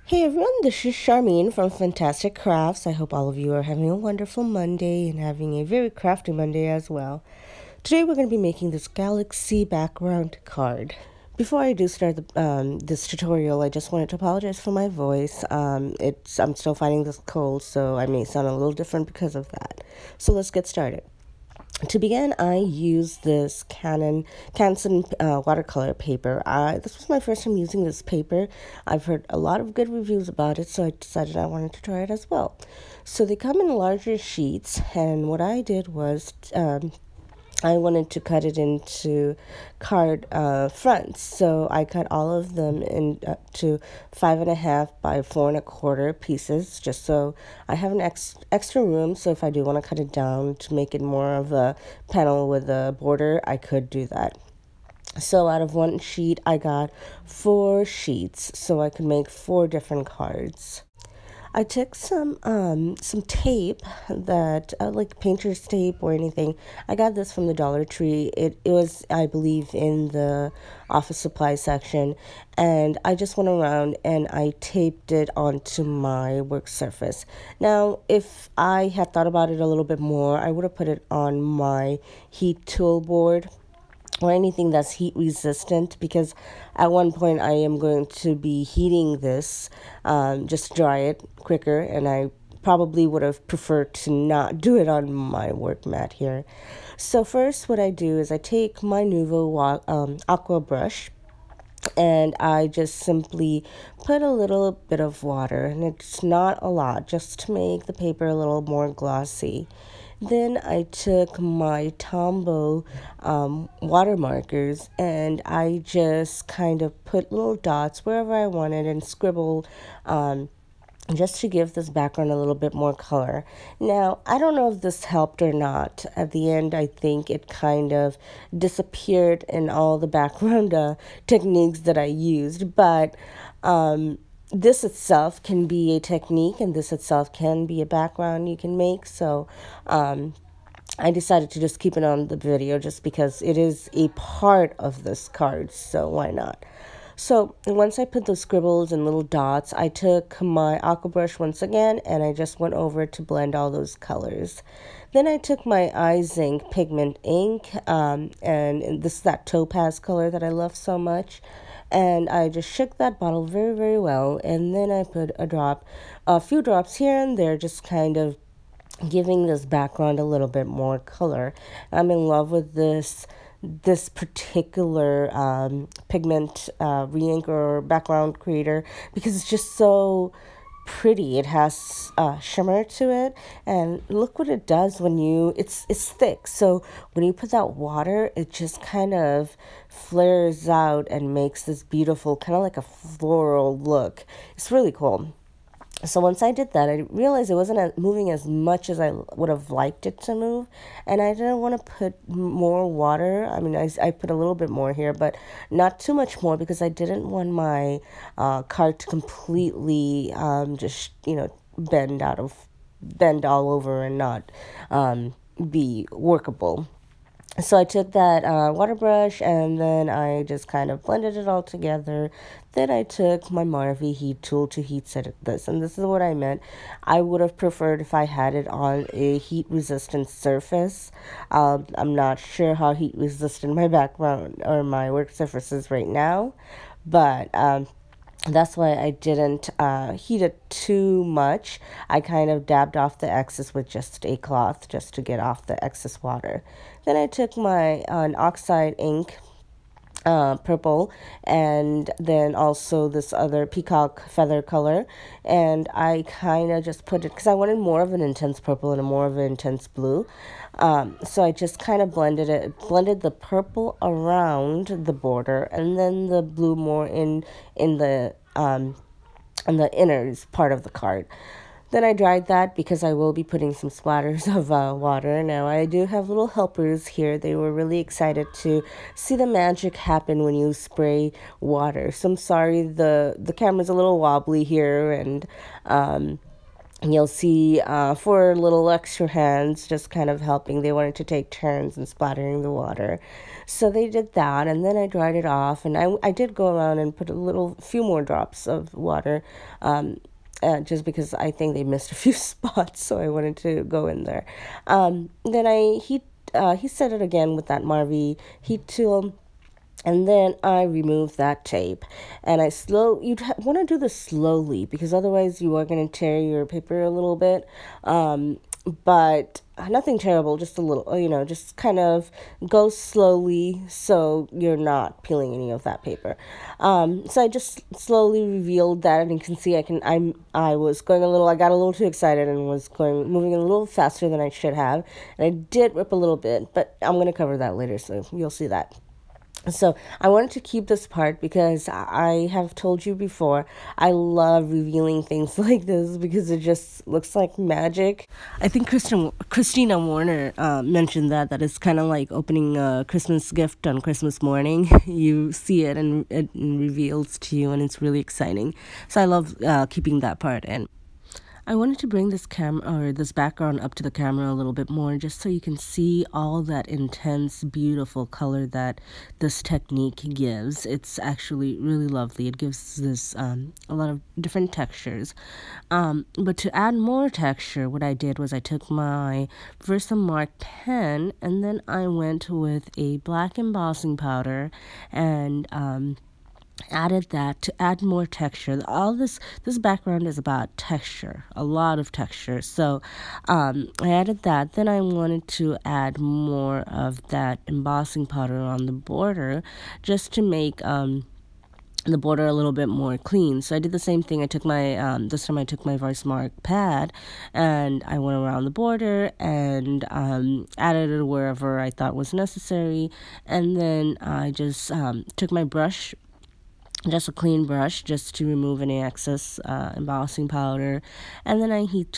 Hey everyone, this is Charmine from Fantastic Crafts. I hope all of you are having a wonderful Monday and having a very crafty Monday as well. Today we're going to be making this galaxy background card. Before I do start this tutorial, I just wanted to apologize for my voice. I'm still fighting this cold, so I may sound a little different because of that. So let's get started. To begin, I used this Canson watercolor paper. This was my first time using this paper. I've heard a lot of good reviews about it, so I decided I wanted to try it as well. So they come in larger sheets, and what I did was I wanted to cut it into card fronts, so I cut all of them into 5.5 by 4.25 pieces, just so I have an extra room. So if I do want to cut it down to make it more of a panel with a border, I could do that. So out of one sheet, I got 4 sheets, so I could make 4 different cards. I took some tape that like painter's tape or anything. I got this from the Dollar Tree. It was, I believe, in the office supply section, and I just went around and I taped it onto my work surface. Now, if I had thought about it a little bit more, I would have put it on my heat tool board or anything that's heat resistant, because at one point I am going to be heating this just to dry it quicker, and I probably would have preferred to not do it on my work mat here. So first what I do is I take my Nuvo aqua brush and I just simply put a little bit of water, and it's not a lot, just to make the paper a little more glossy. Then I took my Tombow water markers and I just kind of put little dots wherever I wanted and scribbled just to give this background a little bit more color. Now, I don't know if this helped or not. At the end, I think it kind of disappeared in all the background techniques that I used, but this itself can be a technique, and this itself can be a background you can make. So I decided to just keep it on the video just because it is a part of this card, so why not? So once I put those scribbles and little dots, I took my aqua brush once again and I just went over to blend all those colors. Then I took my eye zinc pigment ink, and this is that topaz color that I love so much. And I just shook that bottle very, very well. And then I put a few drops here and there, just kind of giving this background a little bit more color. I'm in love with this particular pigment re-ink or background creator because it's just so pretty. It has shimmer to it, and look what it does when it's thick, so when you put that water, it just kind of flares out and makes this beautiful kind of like a floral look. It's really cool. So once I did that, I realized it wasn't moving as much as I would have liked it to move, and I didn't want to put more water. I mean, I put a little bit more here, but not too much more, because I didn't want my card to completely just, bend all over and not be workable. So I took that water brush and then I just kind of blended it all together. Then I took my Marvy heat tool to heat set this. And this is what I meant. I would have preferred if I had it on a heat resistant surface. I'm not sure how heat resistant my background or my work surface is right now. But that's why I didn't heat it too much. I kind of dabbed off the excess with just a cloth just to get off the excess water. Then I took my oxide ink, purple, and then also this other peacock feather color, and I kind of just put it, because I wanted more of an intense purple and more of an intense blue. So I just kind of blended the purple around the border, and then the blue more in the inners part of the card. Then I dried that because I will be putting some splatters of water. Now, I do have little helpers here. They were really excited to see the magic happen when you spray water. So I'm sorry, the camera's a little wobbly here, and you'll see 4 little extra hands just kind of helping. They wanted to take turns in splattering the water. So they did that, and then I dried it off, and I did go around and put few more drops of water, just because I think they missed a few spots, so I wanted to go in there. Then he set it again with that Marvy heat tool. And then I remove that tape, and you'd want to do this slowly because otherwise you are going to tear your paper a little bit. But nothing terrible, just a little, just kind of go slowly so you're not peeling any of that paper. So I just slowly revealed that, and you can see I was going I got a little too excited and was moving a little faster than I should have, and I did rip a little bit, but I'm going to cover that later, so you'll see that. So I wanted to keep this part because I have told you before, I love revealing things like this because it just looks like magic. I think Christina Warner mentioned that it's kind of like opening a Christmas gift on Christmas morning. You see it and it reveals to you, and it's really exciting. So I love keeping that part in. I wanted to bring this background up to the camera a little bit more just so you can see all that intense, beautiful color that this technique gives. It's actually really lovely. It gives this a lot of different textures. But to add more texture, what I did was I took my Versamark pen, and then I went with a black embossing powder and added that to add more texture. All this background is about texture, a lot of texture. So I added that. Then I wanted to add more of that embossing powder on the border just to make the border a little bit more clean. So I did the same thing. I took my this time I took my Versamark pad and I went around the border and added it wherever I thought was necessary. And then I just took my brush, just a clean brush, just to remove any excess embossing powder, and then I heat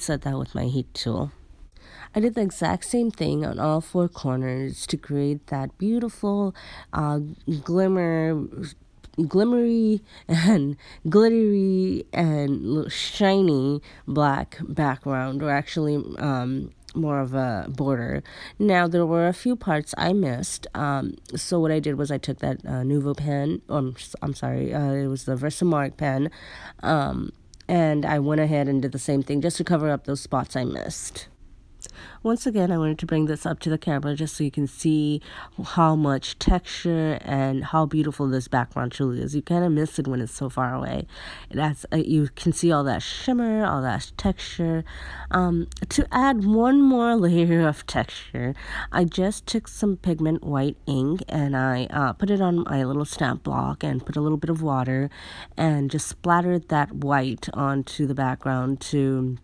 set that with my heat tool. I did the exact same thing on all 4 corners to create that beautiful glimmery and glittery and shiny black background, or actually more of a border. Now, there were a few parts I missed, so what I did was I took that Nuvo pen, it was the Versamark pen, and I went ahead and did the same thing just to cover up those spots I missed. Once again, I wanted to bring this up to the camera just so you can see how much texture and how beautiful this background truly is. You kind of miss it when it's so far away. You can see all that shimmer, all that texture. To add one more layer of texture, I just took some pigment white ink and I put it on my little stamp block and put a little bit of water and just splattered that white onto the background to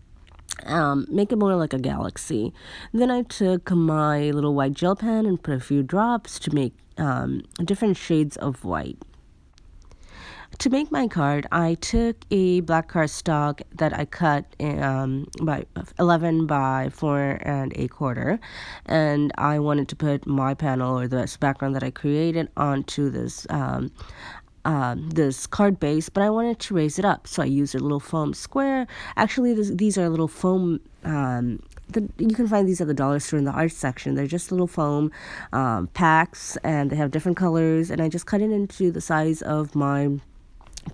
make it more like a galaxy. Then I took my little white gel pen and put a few drops to make different shades of white. To make my card, I took a black cardstock that I cut by 11 by 4 1/4, and I wanted to put my panel, or the background that I created, onto this card base, but I wanted to raise it up, so I used a little foam square. Actually, these are little foam. You can find these at the dollar store in the art section. They're just little foam packs, and they have different colors. And I just cut it into the size of my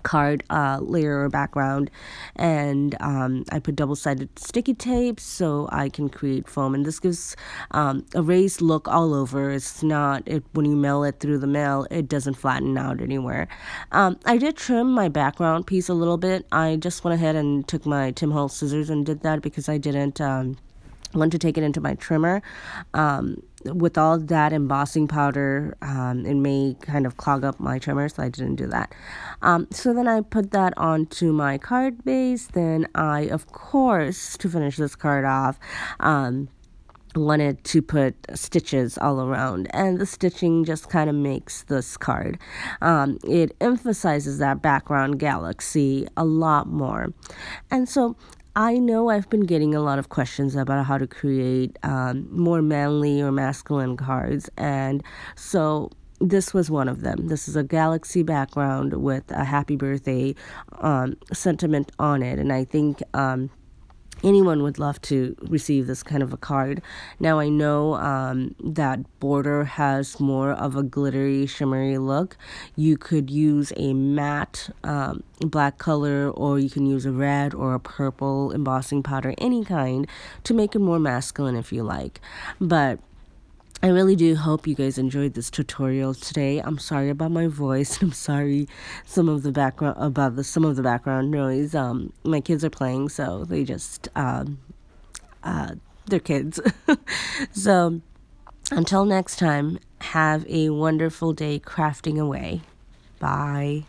card layer or background, and I put double-sided sticky tape so I can create foam, and this gives a raised look all over. It's not, when you mail it through the mail, it doesn't flatten out anywhere. I did trim my background piece a little bit. I just went ahead and took my Tim Holtz scissors and did that because I didn't want to take it into my trimmer. With all that embossing powder, it may kind of clog up my trimmer, so I didn't do that. So then I put that onto my card base. Then I, of course, to finish this card off, wanted to put stitches all around, and the stitching just kind of makes this card. It emphasizes that background galaxy a lot more. And so I know I've been getting a lot of questions about how to create more manly or masculine cards, and so this was one of them. This is a galaxy background with a happy birthday sentiment on it, and I think anyone would love to receive this kind of a card. Now, I know that border has more of a glittery, shimmery look. You could use a matte black color, or you can use a red or a purple embossing powder, any kind, to make it more masculine if you like. But I really do hope you guys enjoyed this tutorial today. I'm sorry about my voice. I'm sorry some of the background noise. My kids are playing, so they just they're kids. So until next time, have a wonderful day crafting away. Bye.